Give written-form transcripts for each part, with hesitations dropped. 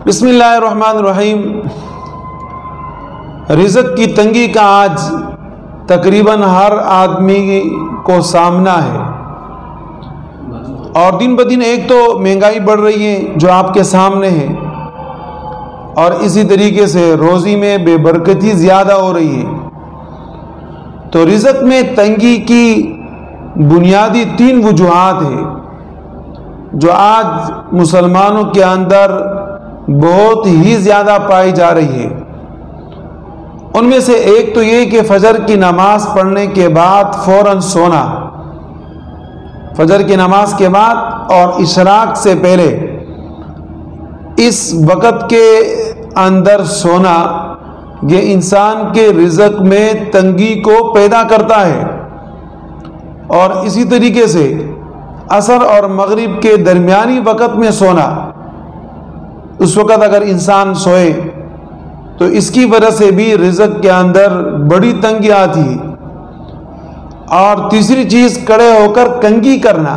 بسم اللہ الرحمن الرحیم۔ رزق کی تنگی کا آج تقریباً ہر آدمی کو سامنا ہے، اور دن بدن ایک تو مہنگائی بڑھ رہی ہے جو آپ کے سامنے ہے، اور اسی طریقے سے روزی میں بے برکتی زیادہ ہو رہی ہے۔ تو رزق میں تنگی کی بنیادی 3 وجوہات ہیں جو آج مسلمانوں کے اندر بہت ہی زیادہ پائی جا رہی ہے۔ ان میں سے ایک تو یہ کہ فجر کی نماز پڑھنے کے بعد فوراً سونا، فجر کی نماز کے بعد اور اشراق سے پہلے اس وقت کے اندر سونا، یہ انسان کے رزق میں تنگی کو پیدا کرتا ہے۔ اور اسی طریقے سے عصر اور مغرب کے درمیانی وقت میں سونا، اس وقت اگر انسان سوئے تو اس کی وجہ سے بھی رزق کے اندر بڑی تنگی آتی ہے۔ اور تیسری چیز کھڑے ہو کر کنگھی کرنا،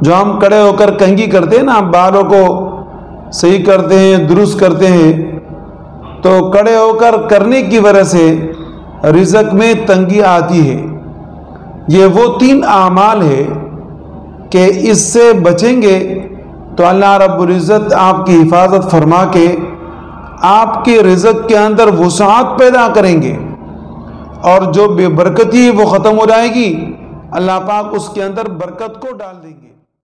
جو ہم کھڑے ہو کر کنگھی کرتے ہیں نا، بالوں کو صحیح کرتے ہیں، درست کرتے ہیں، تو کھڑے ہو کر کرنے کی وجہ سے رزق میں تنگی آتی ہے۔ یہ وہ 3 اعمال ہے کہ اس سے بچیں گے تو اللہ رب العزت آپ کی حفاظت فرما کے آپ کے رزق کے اندر وسعت پیدا کریں گے، اور جو بے برکتی وہ ختم ہو جائے گی، اللہ پاک اس کے اندر برکت کو ڈال دیں گے۔